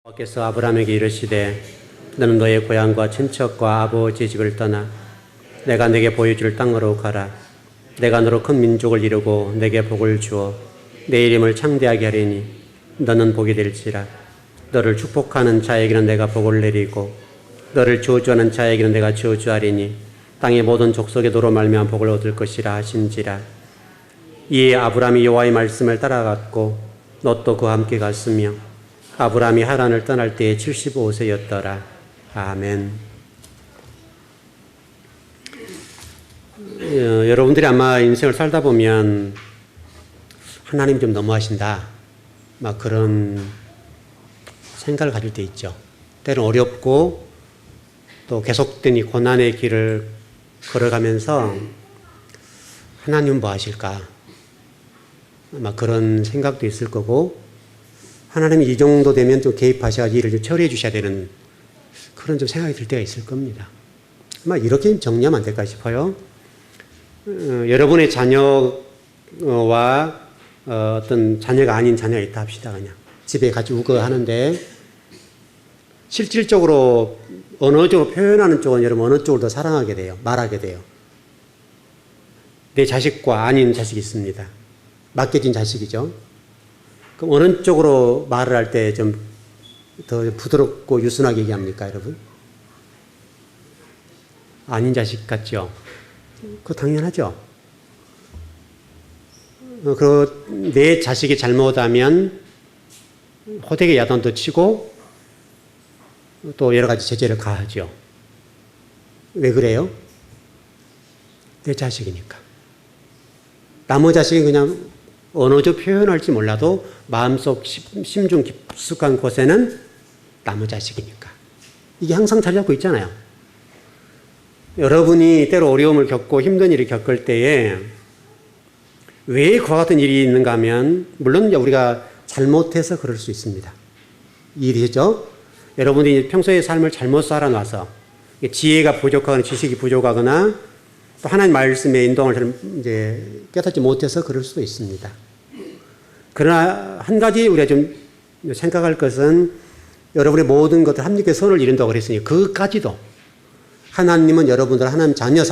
여호와께서 아브라함에게 이르시되 너는 너의 고향과 친척과 아버지의 집을 떠나 내가 네게 보여줄 땅으로 가라. 내가 너로 큰 민족을 이루고 네게 복을 주어 내 이름을 창대하게 하리니 너는 복이 될지라. 너를 축복하는 자에게는 내가 복을 내리고 너를 저주하는 자에게는 내가 저주하리니 땅의 모든 족속의 너로 말미암아 복을 얻을 것이라 하신지라. 이에 아브라함이 여호와의 말씀을 따라갔고 롯도 그와 함께 갔으며 아브라함이 하란을 떠날 때에 75세였더라. 아멘. 여러분들이 아마 인생을 살다 보면 하나님 좀 너무하신다, 막 그런 생각을 가질 때 있죠. 때로는 어렵고 또 계속된 이 고난의 길을 걸어가면서 하나님은 뭐 하실까, 막 그런 생각도 있을 거고, 하나님이 이 정도 되면 좀 개입하셔야 일을 좀 처리해 주셔야 되는 그런 좀 생각이 들 때가 있을 겁니다. 아마 이렇게 정리하면 안 될까 싶어요. 여러분의 자녀와 어떤 자녀가 아닌 자녀가 있다 합시다. 그냥 집에 같이 우거하는데 실질적으로 언어적으로 표현하는 쪽은 여러분 어느 쪽을 더 사랑하게 돼요? 말하게 돼요? 내 자식과 아닌 자식이 있습니다. 맡겨진 자식이죠. 그럼 어느 쪽으로 말을 할 때 좀 더 부드럽고 유순하게 얘기합니까, 여러분? 아닌 자식 같죠? 그거 당연하죠. 내 자식이 잘못하면 호되게 야단도 치고 또 여러 가지 제재를 가하죠. 왜 그래요? 내 자식이니까. 남의 자식이 그냥 언어적 표현할지 몰라도 마음속 심중 깊숙한 곳에는 남의 자식이니까. 이게 항상 자리 잡고 있잖아요. 여러분이 때로 어려움을 겪고 힘든 일을 겪을 때에 왜 그와 같은 일이 있는가 하면, 물론 우리가 잘못해서 그럴 수 있습니다. 일이죠. 여러분이 평소에 삶을 잘못 살아놔서 지혜가 부족하거나 지식이 부족하거나 또 하나님 말씀의 인도를 이제 깨닫지 못해서 그럴 수도 있습니다. 그러나 한 가지 우리가 좀 생각할 것은, 여러분의 모든 것들 하나님께 선을 이룬다고 그랬으니 그까지도 하나님은 여러분들 하나님 자녀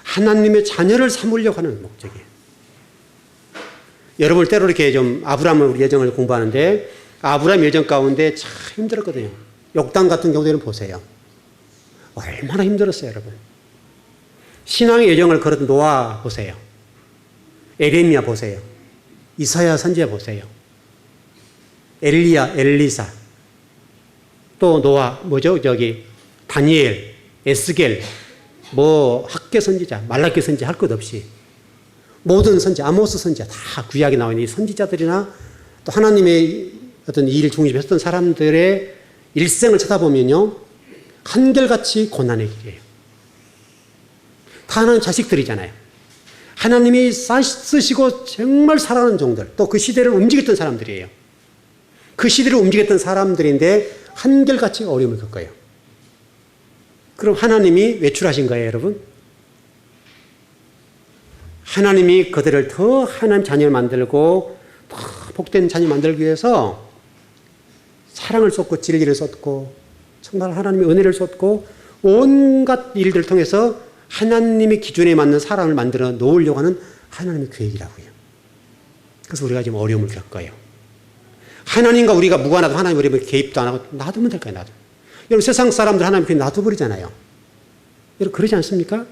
하나님의 자녀를 삼으려고 하는 목적이에요. 여러분 때로 이렇게 좀 아브라함을 우리 예정을 공부하는데 아브라함 예정 가운데 참 힘들었거든요. 욕당 같은 경우에는 보세요. 얼마나 힘들었어요, 여러분. 신앙의 여정을 걸었던 노아 보세요. 에레미야 보세요. 이사야 선지자 보세요. 엘리야, 엘리사. 또 노아, 다니엘, 에스겔, 학개 선지자, 말라기 선지자 할 것 없이 모든 선지자, 아모스 선지자 다 구약에 나와 있는 이 선지자들이나 또 하나님의 어떤 일 중심했던 사람들의 일생을 쳐다보면요, 한결같이 고난의 길이에요. 다 하나님 자식들이잖아요. 하나님이 쓰시고 정말 사랑하는 종들, 또 그 시대를 움직였던 사람들이에요. 그 시대를 움직였던 사람들인데 한결같이 어려움을 겪어요. 그럼 하나님이 외출하신 거예요, 여러분? 하나님이 그들을 더 하나님 자녀를 만들고 더 복된 자녀를 만들기 위해서 사랑을 쏟고 진리를 쏟고 정말 하나님의 은혜를 쏟고 온갖 일들을 통해서 하나님의 기준에 맞는 사람을 만들어 놓으려고 하는 하나님의 계획이라고요. 그래서 우리가 지금 어려움을 겪어요. 하나님과 우리가 무관하도 하나님 우리 개입도 안 하고 놔두면 될 거예요, 여러분 세상 사람들 하나님 그냥 놔둬버리잖아요. 여러분 그러지 않습니까?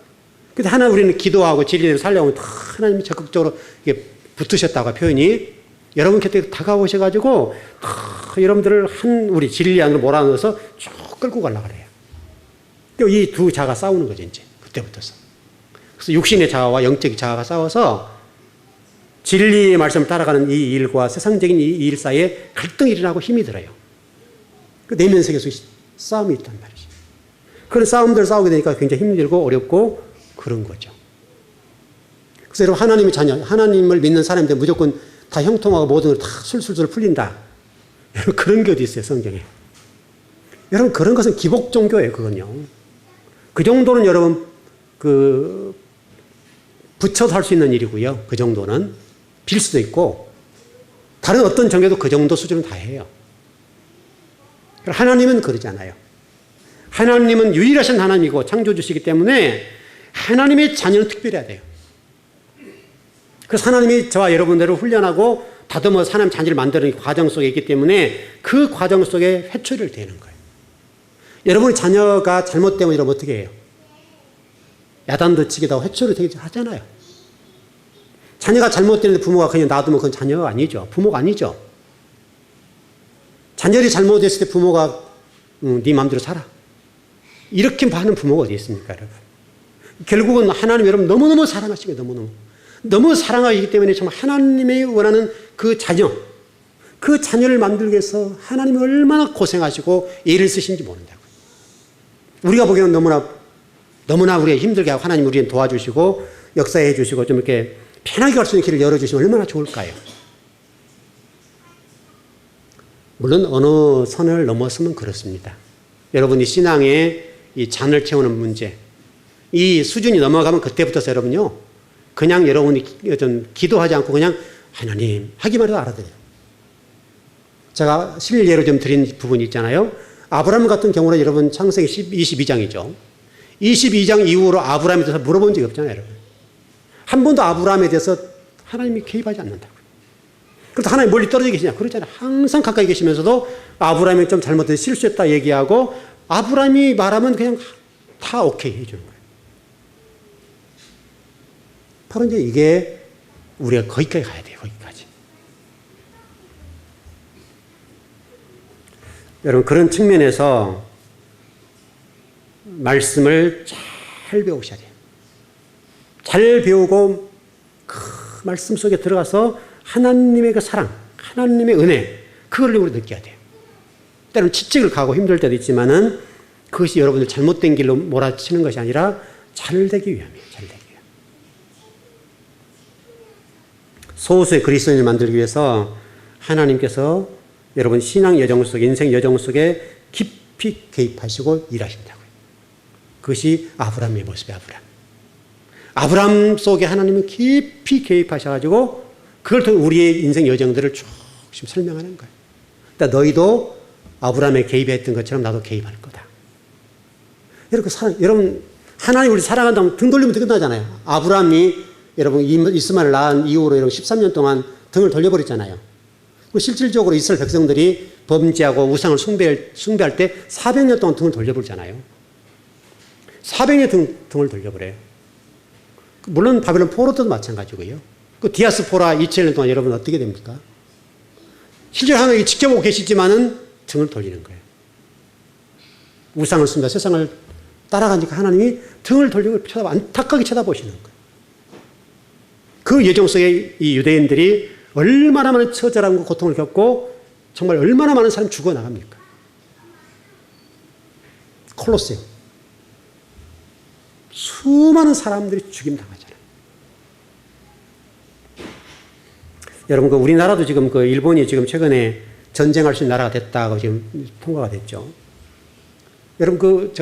근데 우리는 기도하고 진리를 살려고 하면 하나님이 적극적으로 이게 붙으셨다고 표현이, 여러분 곁에 다가오셔가지고 여러분들을 우리 진리 안으로 몰아넣어서 쭉 끌고 가려고 그래요. 이 두 자가 싸우는 거죠, 이제. 그때부터서. 그래서 육신의 자아와 영적인 자아가 싸워서 진리의 말씀을 따라가는 이 일과 세상적인 이 일 사이에 갈등이 일어나고 힘이 들어요. 그 내면 세계에서 싸움이 있단 말이죠. 그런 싸움들을 싸우게 되니까 굉장히 힘들고 어렵고 그런 거죠. 그래서 여러분 하나님의 자녀, 하나님을 믿는 사람인데 무조건 다 형통하고 모든 걸 다 술술술 풀린다. 여러분 그런 게 어디 있어요, 성경에. 여러분 그런 것은 기복 종교예요, 그건요. 그 정도는 여러분 붙여서 할 수 있는 일이고요. 그 정도는 빌 수도 있고 다른 어떤 종교도 그 정도 수준은 다 해요. 하나님은 그러잖아요. 하나님은 유일하신 하나님이고 창조주시기 때문에 하나님의 자녀는 특별해야 돼요. 그래서 하나님이 저와 여러분들을 훈련하고 다듬어서 하나님 자녀를 만드는 과정 속에 있기 때문에 그 과정 속에 회초리를 대는 거예요. 여러분의 자녀가 잘못되면 이러면 어떻게 해요? 야단도 치기도 회초리를 대기도 하잖아요. 자녀가 잘못되는데 부모가 그냥 놔두면 그건 자녀가 아니죠. 부모가 아니죠. 자녀들이 잘못했을 때 부모가 네 마음대로 살아. 이렇게 하는 부모가 어디 있습니까, 여러분? 결국은 하나님 여러분 너무너무 사랑하시고 너무 사랑하시기 때문에 정말 하나님이 원하는 그 자녀, 그 자녀를 만들기 위해서 하나님이 얼마나 고생하시고 애를 쓰신지 모른다고요. 우리가 보기에는 너무나 우리가 힘들게 하고 하나님 우리는 도와주시고 역사해 주시고 좀 이렇게 편하게 갈 수 있는 길을 열어주시면 얼마나 좋을까요? 물론 어느 선을 넘어서면 그렇습니다. 여러분이 신앙의 이 잔을 채우는 문제, 이 수준이 넘어가면 그때부터 여러분요, 그냥 여러분이 좀 기도하지 않고 그냥 하나님 하기만 해도 알아들어요. 제가 실례로 좀 드린 부분이 있잖아요. 아브라함 같은 경우는 여러분 창세기 22장이죠. 22장 이후로 아브라함에 대해서 물어본 적이 없잖아요, 여러분. 한 번도 아브라함에 대해서 하나님이 개입하지 않는다고요. 그래서 하나님 멀리 떨어져 계시냐? 그러잖아요. 항상 가까이 계시면서도 아브라함이 좀 잘못해서 실수했다 얘기하고 아브라함이 말하면 그냥 다 오케이 해주는 거예요. 바로 이제 이게 우리가 거기까지 가야 돼요. 거기까지. 여러분 그런 측면에서 말씀을 잘 배우셔야 돼요. 잘 배우고 그 말씀 속에 들어가서 하나님의 그 사랑, 하나님의 은혜, 그걸 우리 느껴야 돼요. 때로는 지책을 가고 힘들 때도 있지만은 그것이 여러분들 잘못된 길로 몰아치는 것이 아니라 잘 되기 위함이에요. 잘 되기 위함. 소수의 그리스도인을 만들기 위해서 하나님께서 여러분 신앙 여정 속에, 인생 여정 속에 깊이 개입하시고 일하신다고요. 그것이 아브라함의 모습이에요. 아브라함 속에 하나님은 깊이 개입하셔가지고 그걸 통해 우리의 인생 여정들을 쭉 설명하는 거예요. 그러니까 너희도 아브라함에 개입했던 것처럼 나도 개입할 거다. 여러분 하나님 우리 사랑한다면 등 돌리면 끝나잖아요. 아브라함이 여러분 이스마엘을 낳은 이후로 여러분 13년 동안 등을 돌려버렸잖아요. 실질적으로 이스라엘 백성들이 범죄하고 우상을 숭배할 때 400년 동안 등을 돌려버리잖아요. 400년 등을 돌려버려요. 물론 바벨론 포로 때도 마찬가지고요. 그 디아스포라 2000년 동안 여러분 어떻게 됩니까? 실제로 하나님이 지켜보고 계시지만은 등을 돌리는 거예요. 우상을 숭배, 세상을 따라가니까 하나님이 등을 돌리고 안타깝게 쳐다보시는 거예요. 그 예정 속에 이 유대인들이 얼마나 많은 처절함과 고통을 겪고 정말 얼마나 많은 사람이 죽어나갑니까? 콜로세움. 수많은 사람들이 죽임당하잖아요. 여러분, 그 우리나라도 지금 그 일본이 지금 최근에 전쟁할 수 있는 나라가 됐다고 지금 통과가 됐죠. 여러분,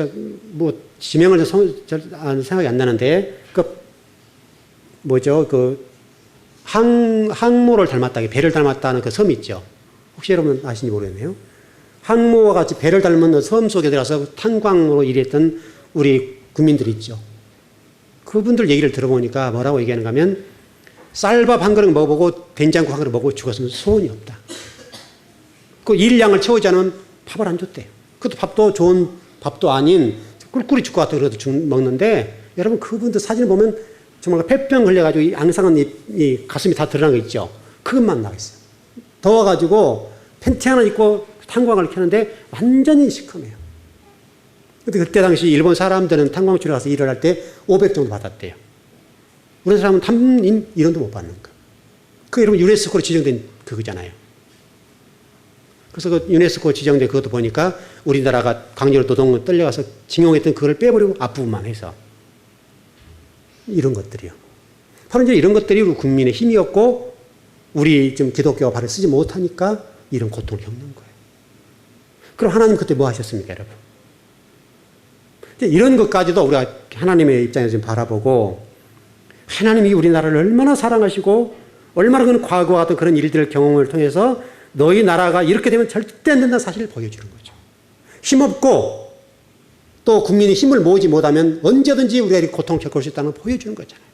지명을 생각이 안 나는데, 항모를 닮았다, 배를 닮았다는 그 섬이 있죠. 혹시 여러분 아시는지 모르겠네요. 항모와 같이 배를 닮은 섬 속에 들어가서 탄광으로 일했던 우리 국민들이 있죠. 그분들 얘기를 들어보니까 뭐라고 얘기하는가 하면 쌀밥 한 그릇 먹어보고 된장국 한 그릇 먹고 죽었으면 소원이 없다. 그 일량을 채우지 않으면 밥을 안 줬대요. 그것도 밥도 좋은 밥도 아닌 꿀꿀이 죽고 같은 그래도 먹는데 여러분 그분들 사진을 보면 정말 폐병 걸려가지고 이 앙상한 이 가슴이 다 드러난 거 있죠. 그것만 나와 있어요. 더워가지고 팬티 하나 입고 탄광을 켜는데 완전히 시커매요. 그때 당시 일본 사람들은 탄광촌에 가서 일을 할 때 500 정도 받았대요. 우리 사람은 1원도 못 받는 거. 그게 여러분 유네스코로 지정된 그거잖아요. 그래서 그 유네스코 지정된 그것도 보니까 우리나라가 강제로 노동을 떨려가서 징용했던 그걸 빼버리고 앞부분만 해서 이런 것들이요. 바로 이제 이런 것들이 우리 국민의 힘이었고 우리 지금 기독교가 발을 쓰지 못하니까 이런 고통을 겪는 거예요. 그럼 하나님 그때 뭐 하셨습니까, 여러분? 이런 것까지도 우리가 하나님의 입장에서 좀 바라보고 하나님이 우리나라를 얼마나 사랑하시고 얼마나 그런 과거와 같은 그런 일들을 경험을 통해서 너희 나라가 이렇게 되면 절대 안 된다는 사실을 보여주는 거죠. 힘없고 또 국민이 힘을 모으지 못하면 언제든지 우리가 이렇게 고통을 겪을 수 있다는 걸 보여주는 거잖아요.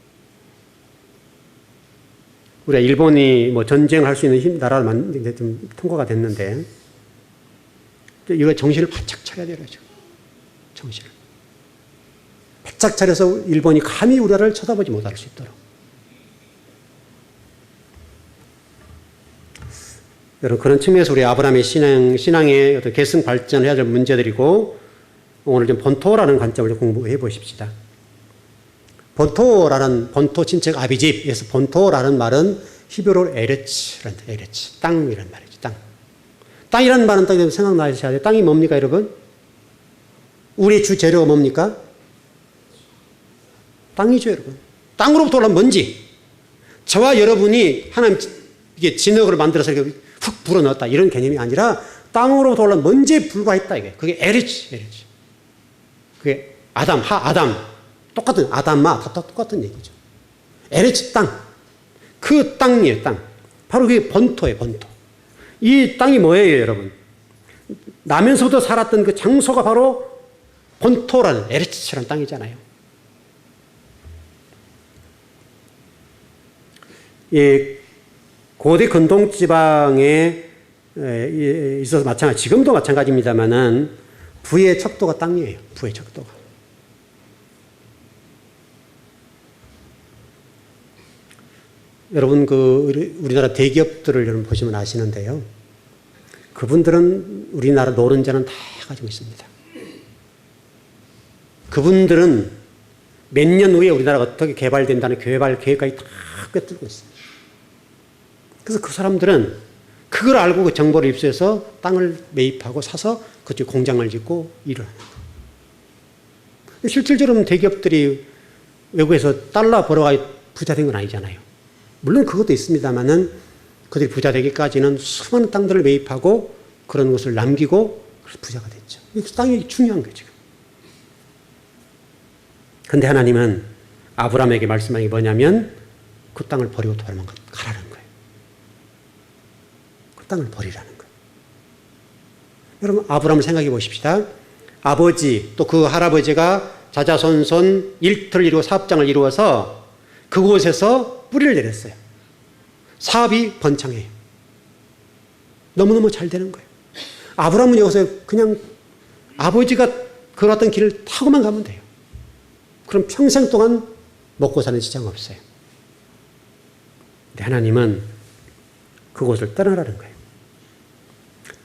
우리가 일본이 뭐 전쟁을 할 수 있는 나라를 만드는데 좀 통과가 됐는데 이거 정신을 바짝 차려야 되죠. 정신을. 바짝 차려서 일본이 감히 우리나라를 쳐다보지 못할 수 있도록. 여러분, 그런 측면에서 우리 아브라함의 신앙의 어떤 계승 발전해야 될 문제들이고, 오늘 좀 본토라는 관점을 좀 공부해 보십시다. 본토 친척 아비집에서 본토라는 말은 히브리어로 에레츠라는 에레츠, 땅이란 말이죠. 땅이라는 말은 딱 생각나셔야 돼요. 땅이 뭡니까, 여러분? 우리의 주 재료가 뭡니까? 땅이죠, 여러분. 땅으로부터 올라온 먼지. 저와 여러분이 하나님 이게 진흙을 만들어서 이렇게 훅 불어넣었다 이런 개념이 아니라 땅으로부터 올라온 먼지에 불과했다 이게. 그게 에레츠. 그게 아담. 똑같은 아담마 다 똑같은 얘기죠. 에레츠 땅. 그 땅이에요, 땅. 바로 그게 본토예요, 본토. 이 땅이 뭐예요, 여러분? 나면서부터 살았던 그 장소가 바로 본토라는 에레츠라는 땅이잖아요. 이 고대 근동 지방에 있어서 마찬가지, 지금도 마찬가지입니다만은 부의 척도가 땅이에요. 부의 척도가. 여러분 우리나라 대기업들을 여러분 보시면 아시는데요. 그분들은 우리나라 노른자는 다 가지고 있습니다. 그분들은 몇 년 후에 우리나라가 어떻게 개발된다는 개발 계획까지 다 꿰뚫고 있습니다. 그래서 그 사람들은 그걸 알고 그 정보를 입수해서 땅을 매입하고 사서 그쪽 공장을 짓고 일을 하는 거예요. 실질적으로 대기업들이 외국에서 달러 벌어가 부자 된 건 아니잖아요. 물론 그것도 있습니다만은 그들이 부자 되기까지는 수많은 땅들을 매입하고 그런 것을 남기고 부자가 됐죠. 땅이 중요한 거죠. 그런데 하나님은 아브라함에게 말씀한 게 뭐냐면 그 땅을 버리고 가라는 거예요. 그 땅을 버리라는 거예요. 여러분, 아브라함을 생각해 보십시다. 아버지 또 그 할아버지가 자자손손 일터를 이루고 사업장을 이루어서 그곳에서 뿌리를 내렸어요. 사업이 번창해요. 너무너무 잘 되는 거예요. 아브라함은 여기서 그냥 아버지가 걸어왔던 길을 타고만 가면 돼요. 그럼 평생 동안 먹고 사는 지장 없어요. 근데 하나님은 그곳을 떠나라는 거예요.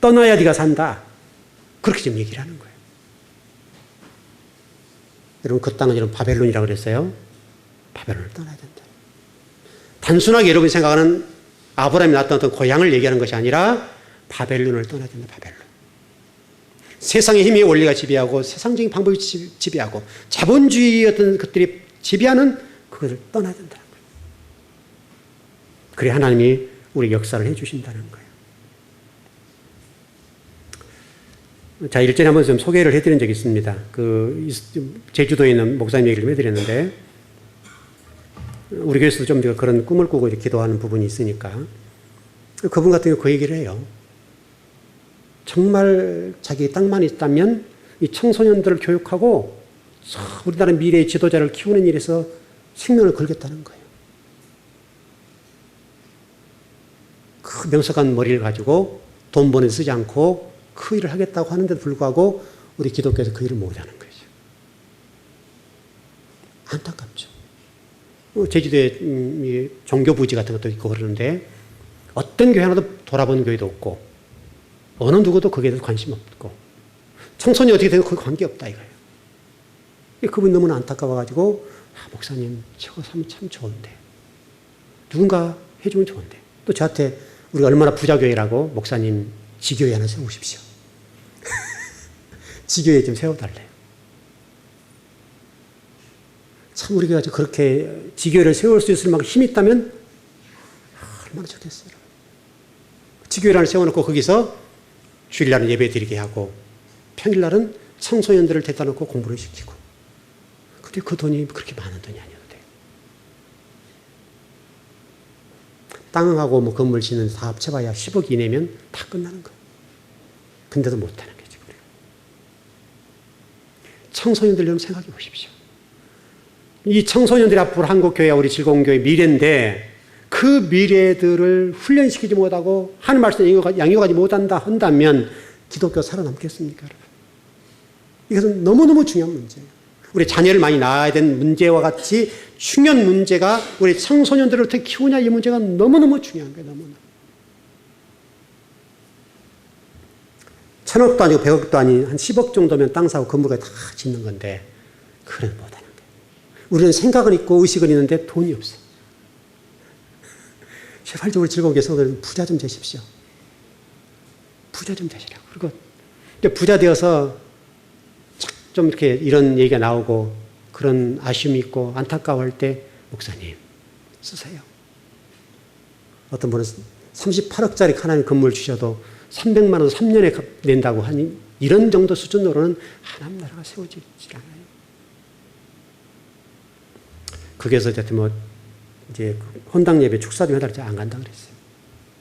떠나야 네가 산다. 그렇게 좀 얘기를 하는 거예요. 여러분, 그 땅은 여러분 바벨론이라고 그랬어요. 바벨론을 떠나야 된다. 단순하게 여러분이 생각하는 아브라함이 나타났던 고향을 얘기하는 것이 아니라 바벨론을 떠나야 된다. 바벨론. 세상의 힘의 원리가 지배하고 세상적인 방법이 지배하고 자본주의 어떤 것들이 지배하는 그것을 떠나야 된다는 거예요. 그래 하나님이 우리 역사를 해주신다는 거예요. 자, 일전에 한번 좀 소개를 해드린 적이 있습니다. 제주도에 있는 목사님 얘기를 좀 해드렸는데, 우리 교회에서도 좀 그런 꿈을 꾸고 기도하는 부분이 있으니까, 그분 같은 경우 그 얘기를 해요. 정말 자기 땅만 있다면 이 청소년들을 교육하고 우리나라 미래의 지도자를 키우는 일에서 생명을 걸겠다는 거예요. 그 명석한 머리를 가지고 돈 버는 데 쓰지 않고 그 일을 하겠다고 하는데도 불구하고 우리 기독교에서 그 일을 못하는 거죠. 안타깝죠. 제주도에 종교 부지 같은 것도 있고 그러는데 어떤 교회 하나도 돌아보는 교회도 없고 어느 누구도 거기에 대해서 관심 없고 청소년이 어떻게 되고 그거 관계없다 이거예요. 그분이 너무나 안타까워가지고 목사님 저거 참 좋은데 누군가 해주면 좋은데 또 저한테 우리가 얼마나 부자교회라고 목사님 지교회 하나 세우십시오. 지교회 좀 세워달래요. 참 우리가 그렇게 지교회를 세울 수 있을 만큼 힘이 있다면 얼마나 좋겠어요. 지교회를 하나 세워놓고 거기서 주일날은 예배 드리게 하고 평일날은 청소년들을 데려다 놓고 공부를 시키고 근데 그 돈이 그렇게 많은 돈이 아니어도 돼요. 땅하고 뭐 건물 짓는 다 합쳐봐야 10억 이내면 다 끝나는 거예요. 근데도 못하는 거죠. 청소년들 좀 생각해 보십시오. 이 청소년들이 앞으로 한국교회와 우리 즐거운교회 미래인데 그 미래들을 훈련시키지 못하고 하나님 말씀 양육하지 못한다 한다면 기독교가 살아남겠습니까? 여러분? 이것은 너무너무 중요한 문제예요. 우리 자녀를 많이 낳아야 되는 문제와 같이 중요한 문제가 우리 청소년들을 어떻게 키우냐 이 문제가 너무너무 중요한 거예요. 너무나. 1,000억도 아니고 100억도 아닌 한 10억 정도면 땅 사고 건물까지 다 짓는 건데 그래 못하는 거예요. 우리는 생각은 있고 의식은 있는데 돈이 없어요. 제발 우리 즐거운 교회에서 부자 좀 되십시오. 부자 좀 되시라고. 그리고 부자 되어서 좀 이렇게 이런 얘기가 나오고 그런 아쉬움이 있고 안타까워할 때 목사님 쓰세요. 어떤 분은 38억짜리 하나님 건물 주셔도 300만 원 3년에 낸다고 하니 이런 정도 수준으로는 하나님 나라가 세워지지 않아요. 거기에서 이제 혼당 예배 축사 좀 해달라 안 간다 그랬어요.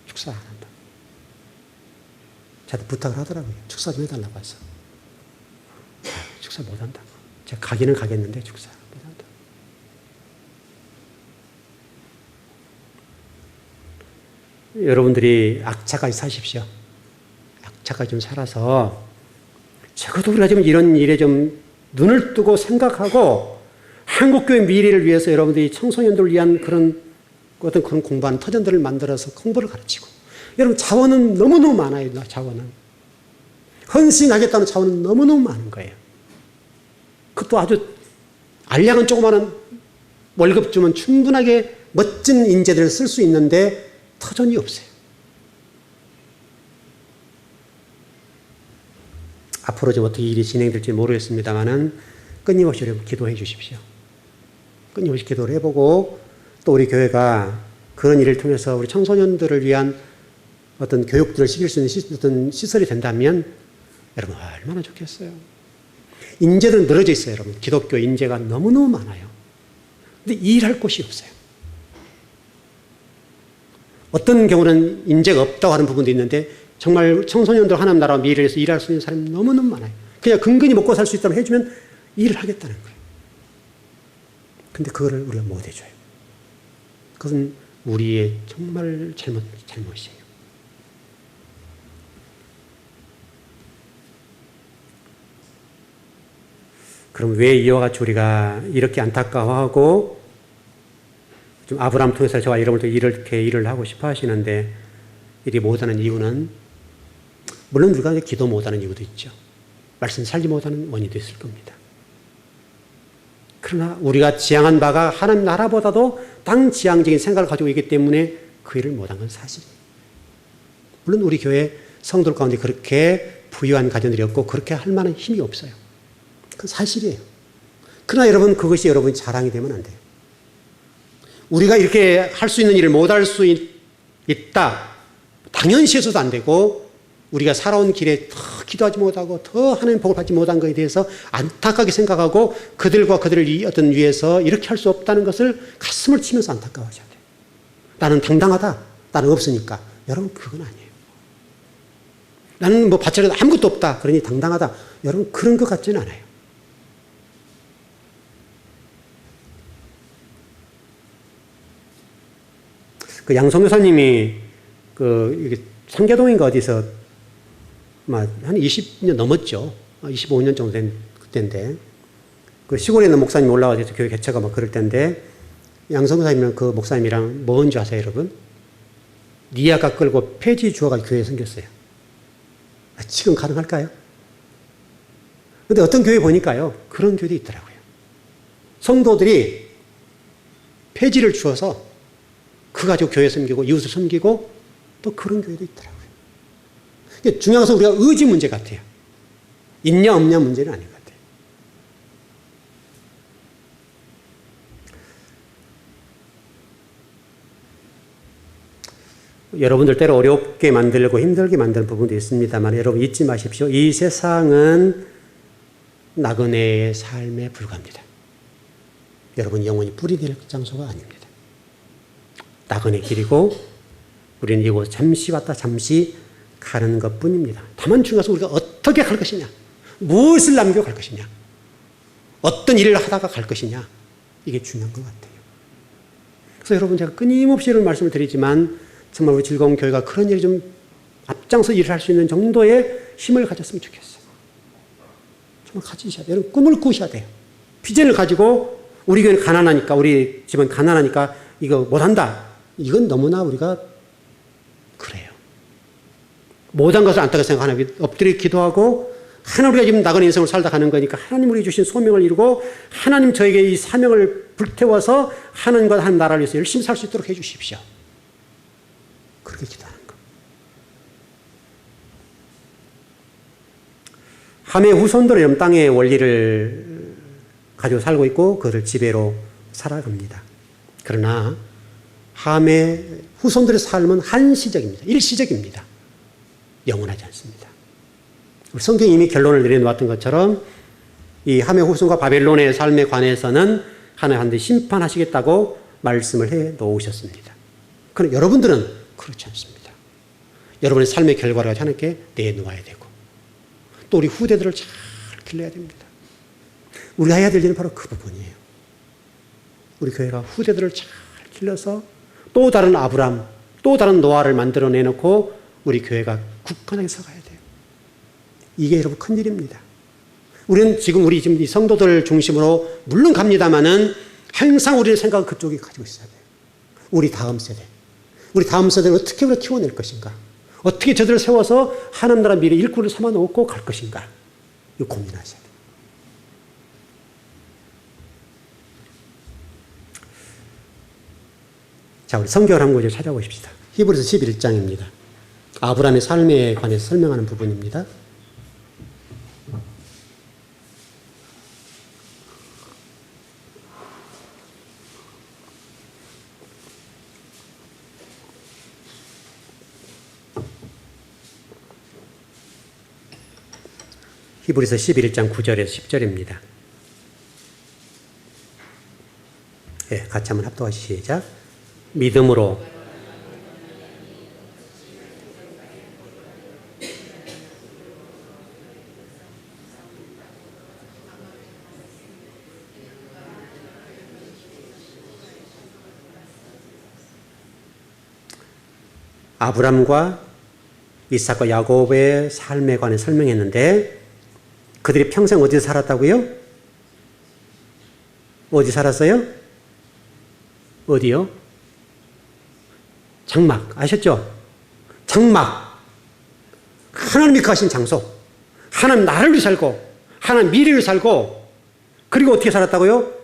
축사 안 한다. 저한테 부탁을 하더라고요. 축사 좀 해달라고 해서. 축사 못 한다고. 제가 가기는 가겠는데 축사 못 한다. 여러분들이 악착같이 사십시오. 악착같이 좀 살아서 적어도 우리가 좀 이런 일에 좀 눈을 뜨고 생각하고 한국교회 미래를 위해서 여러분들이 청소년들을 위한 그런 어떤 그런 공부하는 터전들을 만들어서 공부를 가르치고 여러분 자원은 너무너무 많아요. 자원은. 헌신하겠다는 자원은 너무너무 많은 거예요. 그것도 아주 알량한 조그마한 월급 주면 충분하게 멋진 인재들을 쓸 수 있는데 터전이 없어요. 앞으로 좀 어떻게 일이 진행될지 모르겠습니다만은 끊임없이 기도해 주십시오. 끊임없이 기도를 해보고 또 우리 교회가 그런 일을 통해서 우리 청소년들을 위한 어떤 교육들을 시킬 수 있는 어떤 시설이 된다면 여러분 얼마나 좋겠어요. 인재들은 늘어져 있어요. 여러분 기독교 인재가 너무너무 많아요. 근데 일할 곳이 없어요. 어떤 경우는 인재가 없다고 하는 부분도 있는데 정말 청소년들 하나님 나라 미래를 위해서 일할 수 있는 사람이 너무너무 많아요. 그냥 근근히 먹고 살 수 있다면 해주면 일을 하겠다는 거예요. 근데 그거를 우리가 못 해줘요. 그것은 우리의 정말 잘못이에요. 그럼 왜 이와 같이 우리가 이렇게 안타까워하고 좀 아브라함 통해서 저와 여러분도 이렇게 일을 하고 싶어 하시는데 일이 못하는 이유는 물론 우리가 기도 못하는 이유도 있죠. 말씀 살지 못하는 원인도 있을 겁니다. 그러나 우리가 지향한 바가 하나님 나라보다도 땅 지향적인 생각을 가지고 있기 때문에 그 일을 못한 건 사실이에요. 물론 우리 교회 성도들 가운데 그렇게 부유한 가정들이 없고 그렇게 할 만한 힘이 없어요. 그건 사실이에요. 그러나 여러분 그것이 여러분이 자랑이 되면 안 돼요. 우리가 이렇게 할 수 있는 일을 못할 수 있다. 당연시해서도 안 되고 우리가 살아온 길에 더 기도하지 못하고 더 하나님 복을 받지 못한 것에 대해서 안타깝게 생각하고 그들과 그들을 어떤 위해서 이렇게 할 수 없다는 것을 가슴을 치면서 안타까워하셔야 돼요. 나는 당당하다. 나는 없으니까. 여러분 그건 아니에요. 나는 바쳐도 아무것도 없다. 그러니 당당하다. 여러분 그런 것 같지는 않아요. 그 양성교사님이 이게 상계동인가 어디서 한 20년 넘었죠. 25년 정도 된 그때인데 그 시골에 있는 목사님이 올라와서 교회 개최가 막 그럴 때인데 양성교사님은 그 목사님이랑 뭐 한 줄 아세요, 여러분? 니아가 끌고 폐지 주어가 교회에 생겼어요. 지금 가능할까요? 근데 어떤 교회 보니까요, 그런 교회도 있더라고요. 성도들이 폐지를 주어서 그 가지고 교회 섬기고 이웃을 섬기고 또 그런 교회도 있더라고요. 중요한 것은 우리가 의지 문제 같아요. 있냐 없냐 문제는 아닌 것 같아요. 여러분들 때로 어렵게 만들고 힘들게 만드는 부분도 있습니다만 여러분 잊지 마십시오. 이 세상은 나그네의 삶에 불과합니다. 여러분 영원히 뿌리 될 장소가 아닙니다. 나그네 길이고 우리는 이곳 잠시 왔다 잠시 가는 것뿐입니다. 다만 중요한 것은 우리가 어떻게 갈 것이냐, 무엇을 남겨 갈 것이냐. 어떤 일을 하다가 갈 것이냐. 이게 중요한 것 같아요. 그래서 여러분 제가 끊임없이 이런 말씀을 드리지만 정말 우리 즐거운 교회가 그런 일이 좀 앞장서 일을 할 수 있는 정도의 힘을 가졌으면 좋겠어요. 정말 가지셔야 돼요. 여러분 꿈을 꾸셔야 돼요. 비전을 가지고 우리 교회는 가난하니까 우리 집은 가난하니까 이거 못한다. 이건 너무나 우리가 그래요. 못한 것을 안타깝게 생각하나 엎드려 기도하고 하나님 우리가 지금 나그네 인생을 살다 가는 거니까 하나님 우리 주신 소명을 이루고 하나님 저에게 이 사명을 불태워서 하나님과 하나님 나라를 위해서 열심히 살 수 있도록 해 주십시오. 그렇게 기도하는 거. 함의 후손들은 땅의 원리를 가지고 살고 있고 그를 지배로 살아갑니다. 그러나 함의 후손들의 삶은 한시적입니다. 일시적입니다. 영원하지 않습니다. 성경이 이미 결론을 내려놓았던 것처럼 이 함의 후손과 바벨론의 삶에 관해서는 하나님 한테 심판하시겠다고 말씀을 해 놓으셨습니다. 그러나 여러분들은 그렇지 않습니다. 여러분의 삶의 결과를 하나님께 내놓아야 되고 또 우리 후대들을 잘 길러야 됩니다. 우리가 해야 될 일은 바로 그 부분이에요. 우리 교회가 후대들을 잘 길러서 또 다른 아브람, 또 다른 노아를 만들어 내놓고 우리 교회가 굳건하게 서가야 돼요. 이게 여러분 큰일입니다. 우리는 지금 이 성도들 중심으로 물론 갑니다만은 항상 우리의 생각은 그쪽에 가지고 있어야 돼요. 우리 다음 세대를 어떻게 우리가 키워낼 것인가? 어떻게 저들을 세워서 하나님 나라 미래 일꾼을 삼아 놓고 갈 것인가? 이거 고민하셔야 돼요. 자, 우리 성경을 한 구절 찾아보십시다. 히브리서 11장입니다. 아브라함의 삶에 관해서 설명하는 부분입니다. 히브리서 11장 9절에서 10절입니다. 예, 같이 한번 합독하시 시작. 믿음으로 아브람과 이삭과 야곱의 삶에 관해 설명했는데 그들이 평생 어디서 살았다고요? 어디 살았어요? 어디요? 장막. 아셨죠? 장막. 하나님이 가신 장소. 하나님 나라를 살고 하나님 미래를 살고 그리고 어떻게 살았다고요?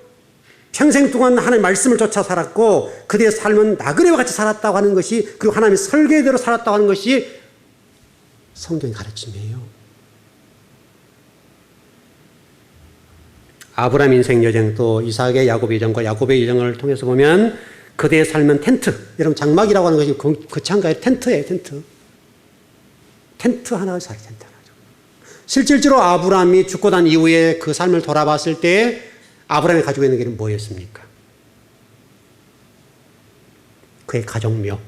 평생 동안 하나님의 말씀을 쫓아 살았고 그들의 삶은 나그네와 같이 살았다고 하는 것이 그리고 하나님의 설계대로 살았다고 하는 것이 성경의 가르침이에요. 아브라함 인생 여정 또 이삭의 야곱의 여정과 야곱의 여정을 통해서 보면 그대의 삶은 텐트. 여러분 장막이라고 하는 것이 거창가의 텐트예요. 텐트 하나가 자기 텐트 하나죠. 실질적으로 아브라함이 죽고 난 이후에 그 삶을 돌아봤을 때 아브라함이 가지고 있는 게 뭐였습니까? 그의 가정묘.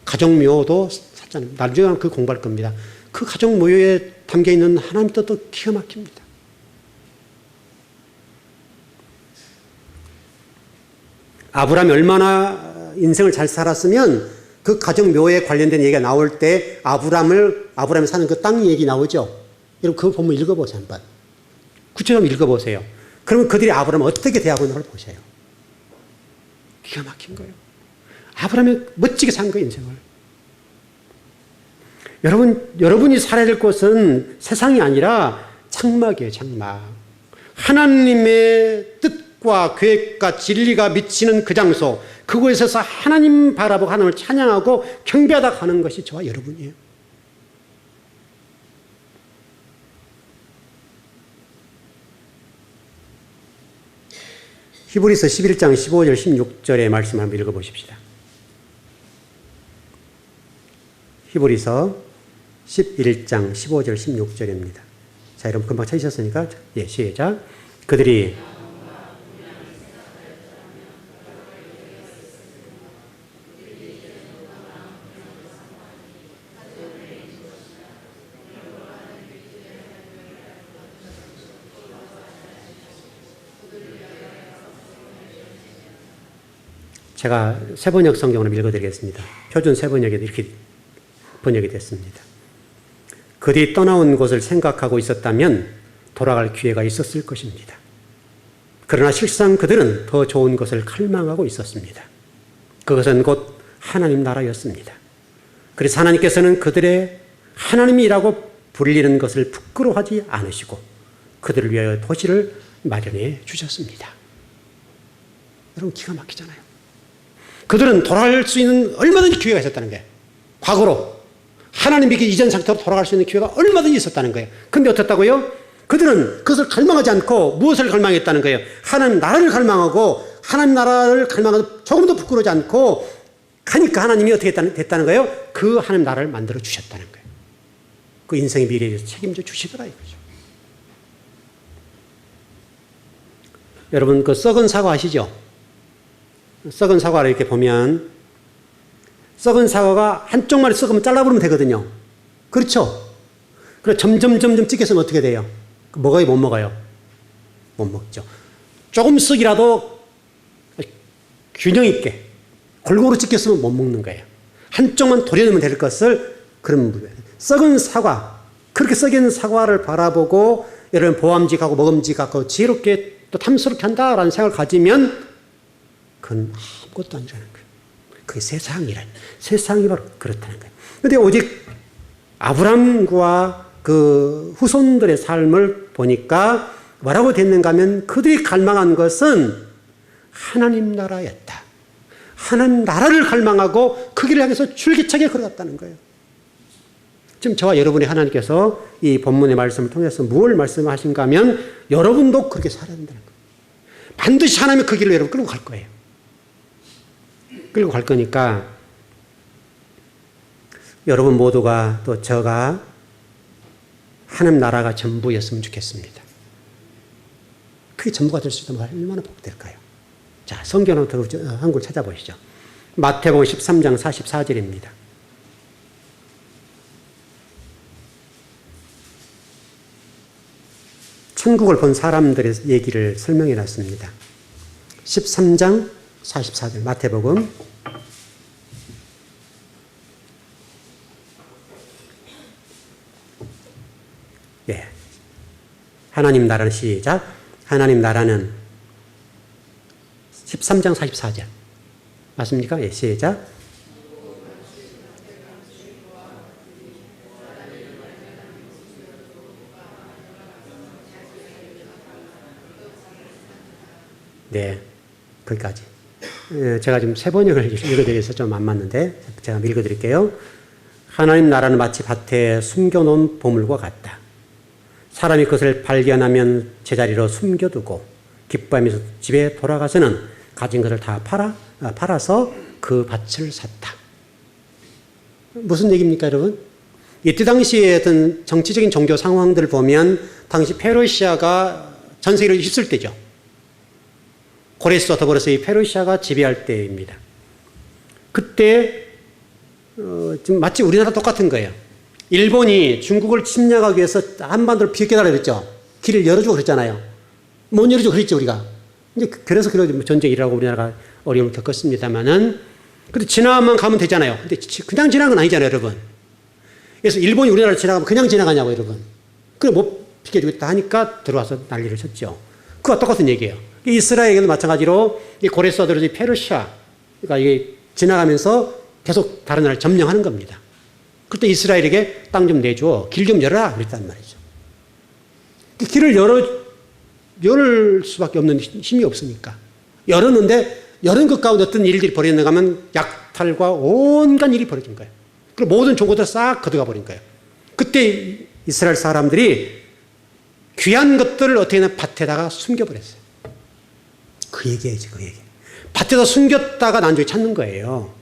가정묘도 샀잖아요. 나중에 그 공부할 겁니다. 그 가정묘에 담겨있는 하나님 뜻도 기가 막힙니다. 아브라함이 얼마나 인생을 잘 살았으면 그 가정묘에 관련된 얘기가 나올 때 아브라함이 사는 그 땅 얘기 나오죠. 여러분 그 본문 읽어보세요. 한번. 구체적으로 읽어보세요. 그러면 그들이 아브라함을 어떻게 대하고 있는 걸 보세요. 기가 막힌 거예요. 아브라함이 멋지게 산 거예요, 인생을. 여러분이 살아야 될 곳은 세상이 아니라 장막이에요, 장막. 하나님의 뜻과 계획과 진리가 미치는 그 장소, 그곳에서 하나님 바라보고 하나님을 찬양하고 경배하다 가는 것이 저와 여러분이에요. 히브리서 11장 15절 16절의 말씀 한번 읽어보십시다. 히브리서 11장 15절 16절입니다. 자, 여러분 금방 찾으셨으니까 시작. 그들이 제가 새번역 성경으로 읽어드리겠습니다. 표준 새번역에도 이렇게 번역이 됐습니다. 그들이 떠나온 곳을 생각하고 있었다면 돌아갈 기회가 있었을 것입니다. 그러나 실상 그들은 더 좋은 것을 갈망하고 있었습니다. 그것은 곧 하나님 나라였습니다. 그래서 하나님께서는 그들의 하나님이라고 불리는 것을 부끄러워하지 않으시고 그들을 위하여 도시를 마련해 주셨습니다. 여러분, 기가 막히잖아요. 그들은 돌아갈 수 있는 얼마든지 기회가 있었다는 거예요. 과거로 하나님에게 이전 상태로 돌아갈 수 있는 기회가 얼마든지 있었다는 거예요. 근데 어떻다고요? 그들은 그것을 갈망하지 않고 무엇을 갈망했다는 거예요? 하나님 나라를 갈망하고 하나님 나라를 갈망하고 조금도 부끄러워하지 않고 가니까 하나님이 어떻게 됐다는 거예요? 그 하나님 나라를 만들어 주셨다는 거예요. 그 인생의 미래에 대해서 책임져 주시더라 이거죠. 여러분, 그 썩은 사과 아시죠? 썩은 사과를 이렇게 보면 썩은 사과가 한쪽만 썩으면 잘라버리면 되거든요. 그렇죠? 그래 점점 찢겨서면 어떻게 돼요? 먹어요, 못 먹어요? 못 먹죠. 조금 썩이라도 균형 있게 골고루 찢겼으면 못 먹는 거예요. 한쪽만 도려내면 될 것을 그런 부분. 썩은 사과, 그렇게 썩은 사과를 바라보고 여러분 보암직하고 먹음직하고 지혜롭게 또 탐스럽게 한다라는 생각을 가지면 그건 아무것도 아니라는 거예요. 그게 세상이 바로 그렇다는 거예요. 그런데 오직 아브람과 그 후손들의 삶을 보니까 뭐라고 됐는가 하면 그들이 갈망한 것은 하나님 나라였다. 하나님 나라를 갈망하고 그 길을 향해서 줄기차게 걸어갔다는 거예요. 지금 저와 여러분이 하나님께서 이 본문의 말씀을 통해서 무엇을 말씀하신가 하면 여러분도 그렇게 살아야 된다는 거예요. 반드시 하나님의 그 길로 여러분 끌고 갈 거예요. 끌고 갈 거니까 여러분 모두가 또 저가 하나님 나라가 전부였으면 좋겠습니다. 그게 전부가 될 수 있다면 얼마나 복될까요? 자, 성경을 한 걸 찾아보시죠. 마태복음 13장 44절입니다. 천국을 본 사람들의 얘기를 설명해 놨습니다. 13장 44절 마태복음. 예. 하나님 나라는 시작. 하나님 나라는 13장 44절. 맞습니까? 예, 시작. 네, 거기까지. 제가 지금 세 번역을 읽어드려서 좀 안 맞는데 제가 읽어드릴게요. 하나님 나라는 마치 밭에 숨겨놓은 보물과 같다. 사람이 그것을 발견하면 제자리로 숨겨두고 기뻐하면서 집에 돌아가서는 가진 것을 다 팔아서 그 밭을 샀다. 무슨 얘기입니까, 여러분? 이때 당시에 어떤 정치적인 종교 상황들을 보면 당시 페르시아가 전 세계를 휩쓸 때죠. 고레스와 더불어서 이 페르시아가 지배할 때입니다. 그때 지금 마치 우리나라 똑같은 거예요. 일본이 중국을 침략하기 위해서 한반도를 비껴달라 그랬죠. 길을 열어주고 그랬잖아요. 못 열어주고 그랬죠, 우리가. 이제 그래서 그런 전쟁이라고 우리나라가 어려움을 겪었습니다만은, 근데 지나만 가면 되잖아요. 근데 그냥 지나간 건 아니잖아요, 여러분. 그래서 일본이 우리나라를 지나가면 그냥 지나가냐고, 여러분. 그걸 못 비켜주겠다 하니까 들어와서 난리를 쳤죠. 그와 똑같은 얘기예요. 이스라엘도 마찬가지로 이 고레스와들이 페르시아, 그러니까 이게 지나가면서 계속 다른 나라를 점령하는 겁니다. 그때 이스라엘에게 땅 좀 내줘, 길 좀 열어라 그랬단 말이죠. 길을 열 수밖에 없는 힘이 없으니까 열었는데, 여는 것 가운데 어떤 일들이 벌어졌는가 하면 약탈과 온갖 일이 벌어진 거예요. 그리고 모든 종고들 싹 걷어가 버린 거예요. 그때 이스라엘 사람들이 귀한 것들을 어떻게 하면 밭에다가 숨겨버렸어요. 그 얘기예요, 그 얘기. 밭에다 숨겼다가 나중에 찾는 거예요.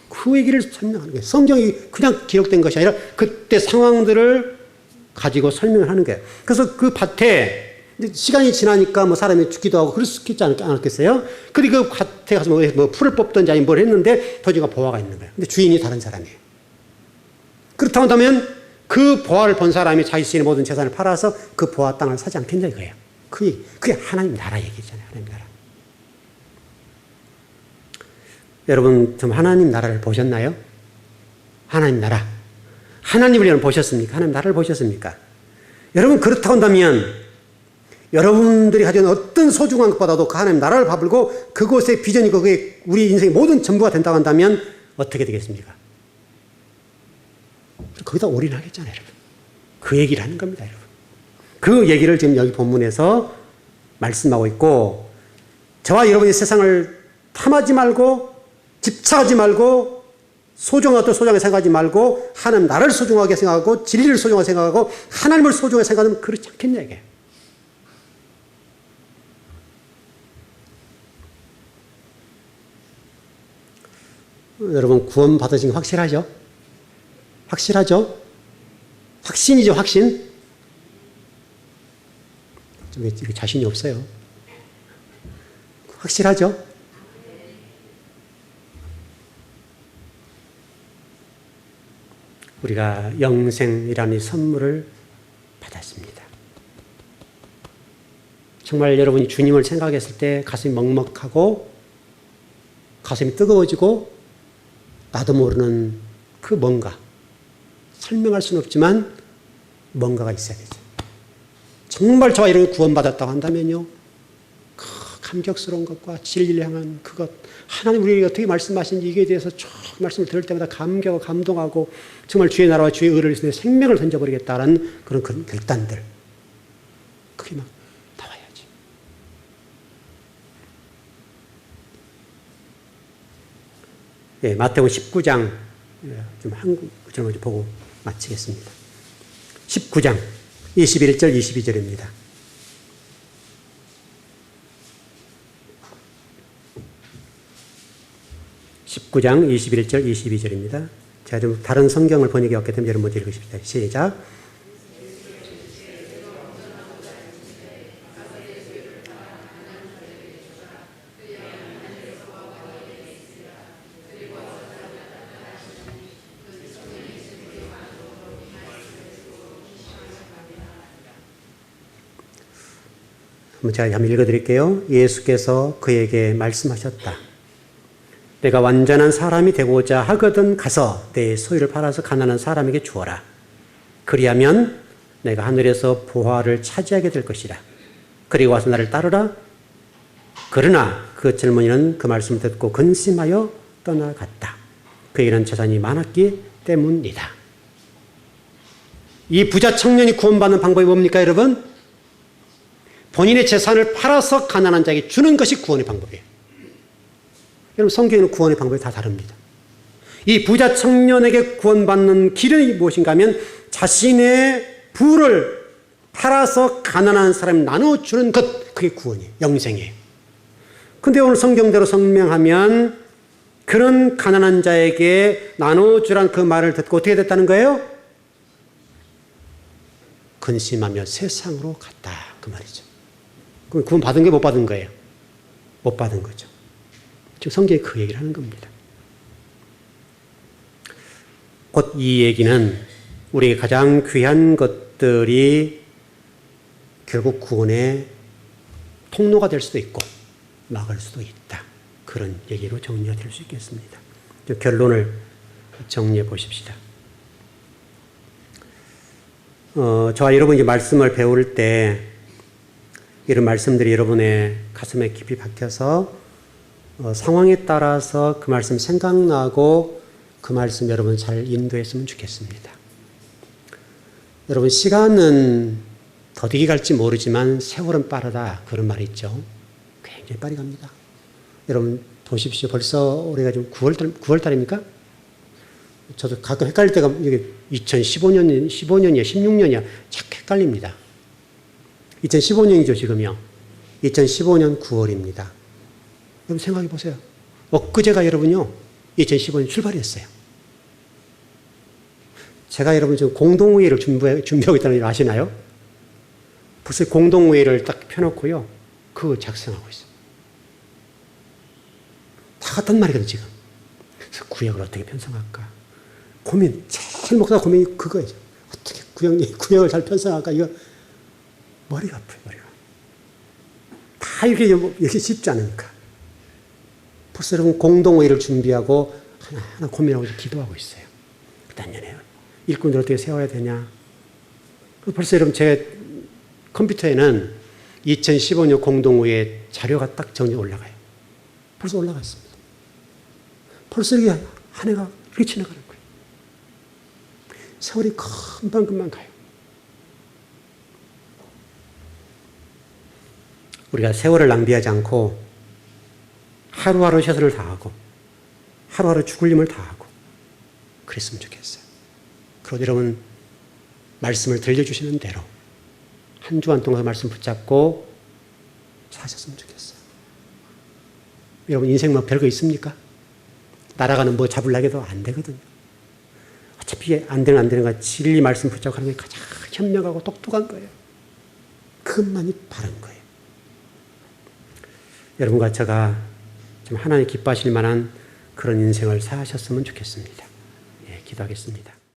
그 얘기를 설명하는 거예요. 성경이 그냥 기록된 것이 아니라 그때 상황들을 가지고 설명을 하는 거예요. 그래서 그 밭에 시간이 지나니까 뭐 사람이 죽기도 하고 그럴 수 있지 않았겠어요? 그리고 그 밭에 가서 뭐 풀을 뽑든지 아니면 뭘 했는데 도저가 보화가 있는 거예요. 근데 주인이 다른 사람이에요. 그렇다고 한다면 그 보화를 본 사람이 자기 자신의 모든 재산을 팔아서 그 보화 땅을 사지 않겠냐 이거예요. 그게 하나님 나라 얘기잖아요. 하나님 나라. 여러분 좀 하나님 나라를 보셨나요? 하나님 나라. 하나님을 여러분 보셨습니까? 하나님 나라를 보셨습니까? 여러분 그렇다고 한다면 여러분들이 가진 어떤 소중한 것보다도 그 하나님 나라를 바라보고 그곳의 비전이 그게 우리 인생의 모든 전부가 된다고 한다면 어떻게 되겠습니까? 거기다 올인하겠잖아요, 여러분. 그 얘기를 하는 겁니다, 여러분. 그 얘기를 지금 여기 본문에서 말씀하고 있고, 저와 여러분이 세상을 탐하지 말고 집착하지 말고 소중하고 소중하게 생각하지 말고 하나님 나라를 소중하게 생각하고 진리를 소중하게 생각하고 하나님을 소중하게 생각하면 그렇지 않겠냐 이게. 여러분 구원 받으신 거 확실하죠? 확실하죠? 확신이죠, 확신? 좀 자신이 없어요. 확실하죠? 우리가 영생이라는 이 선물을 받았습니다. 정말 여러분이 주님을 생각했을 때 가슴이 먹먹하고 가슴이 뜨거워지고 나도 모르는 그 뭔가 설명할 수는 없지만 뭔가가 있어야 되죠. 정말 저와 이런 구원받았다고 한다면요, 그 감격스러운 것과 진리를 향한 그것, 하나님 우리에게 어떻게 말씀하신지 이게 대해서 쭉 말씀을 들을 때마다 감격하고 감동하고 정말 주의 나라와 주의 의를 위해서 내 생명을 던져버리겠다는 그런 결단들, 그게 막 나와야지. 예, 마태복음 19장 좀 한국 좀 보고 마치겠습니다. 19장 21절 22절입니다. 19장 21절 22절입니다. 제가 좀 다른 성경을 번역해왔기 때문에 여러분 먼저 읽으십시다. 시작. 제가 한번 읽어드릴게요. 예수께서 그에게 말씀하셨다. 내가 완전한 사람이 되고자 하거든 가서 내 소유를 팔아서 가난한 사람에게 주어라. 그리하면 내가 하늘에서 보화를 차지하게 될 것이라. 그리고 와서 나를 따르라. 그러나 그 젊은이는 그 말씀을 듣고 근심하여 떠나갔다. 그에게는 재산이 많았기 때문이다. 이 부자 청년이 구원받는 방법이 뭡니까, 여러분? 본인의 재산을 팔아서 가난한 자에게 주는 것이 구원의 방법이에요. 여러분 성경에는 구원의 방법이 다 다릅니다. 이 부자 청년에게 구원받는 길은 무엇인가 하면 자신의 부를 팔아서 가난한 사람에 나눠주는 것, 그게 구원이에요. 영생이에요. 근데 오늘 성경대로 설명하면 그런 가난한 자에게 나눠주라는 그 말을 듣고 어떻게 됐다는 거예요? 근심하며 세상으로 갔다, 그 말이죠. 그럼 구원 받은 게 못 받은 거예요? 못 받은 거죠. 지금 성경이 그 얘기를 하는 겁니다. 곧 이 얘기는 우리에게 가장 귀한 것들이 결국 구원의 통로가 될 수도 있고 막을 수도 있다. 그런 얘기로 정리가 될 수 있겠습니다. 결론을 정리해 보십시다. 저와 여러분이 말씀을 배울 때 이런 말씀들이 여러분의 가슴에 깊이 박혀서 상황에 따라서 그 말씀 생각나고 그 말씀 여러분 잘 인도했으면 좋겠습니다. 여러분 시간은 더디게 갈지 모르지만 세월은 빠르다, 그런 말이 있죠. 굉장히 빨리 갑니다. 여러분 보십시오. 벌써 올해가 지금 9월달입니까? 저도 가끔 헷갈릴 때가 이게 2015년이야 16년이야 자꾸 헷갈립니다. 2015년이죠 지금요. 2015년 9월입니다. 여러분 생각해 보세요. 엊그제가 여러분요 2015년 출발했어요. 제가 여러분 지금 공동회의를 준비하고 있다는 걸 아시나요? 벌써 공동회의를 딱 펴놓고요 그거 작성하고 있어요. 다 같은 말이거든요 지금. 그래서 구역을 어떻게 편성할까 고민, 제일 목사 고민이 그거예요. 어떻게 구역을 잘 편성할까, 이거 머리가 아파요, 머리가. 다 이렇게 쉽지 않으니까. 벌써 여러분 공동회의를 준비하고 하나하나 고민하고 기도하고 있어요. 단연해요. 일꾼들 어떻게 세워야 되냐. 벌써 여러분 제 컴퓨터에는 2015년 공동회의 자료가 딱 정리 올라가요. 벌써 올라갔습니다. 벌써 이게 한 해가 이렇게 지나가는 거예요. 세월이 금방금방 가요. 우리가 세월을 낭비하지 않고 하루하루 최선을 다하고 하루하루 죽을 힘을 다하고 그랬으면 좋겠어요. 그러고 여러분 말씀을 들려주시는 대로 한 주간 동안 말씀 붙잡고 사셨으면 좋겠어요. 여러분 인생 뭐 별거 있습니까? 날아가는 뭐 잡으려고 해도 안 되거든요. 어차피 안 되는 거 진리 말씀 붙잡고 하는 게 가장 현명하고 똑똑한 거예요. 그것만이 바른 거예요. 여러분과 제가 좀 하나님 기뻐하실 만한 그런 인생을 사셨으면 좋겠습니다. 예, 기도하겠습니다.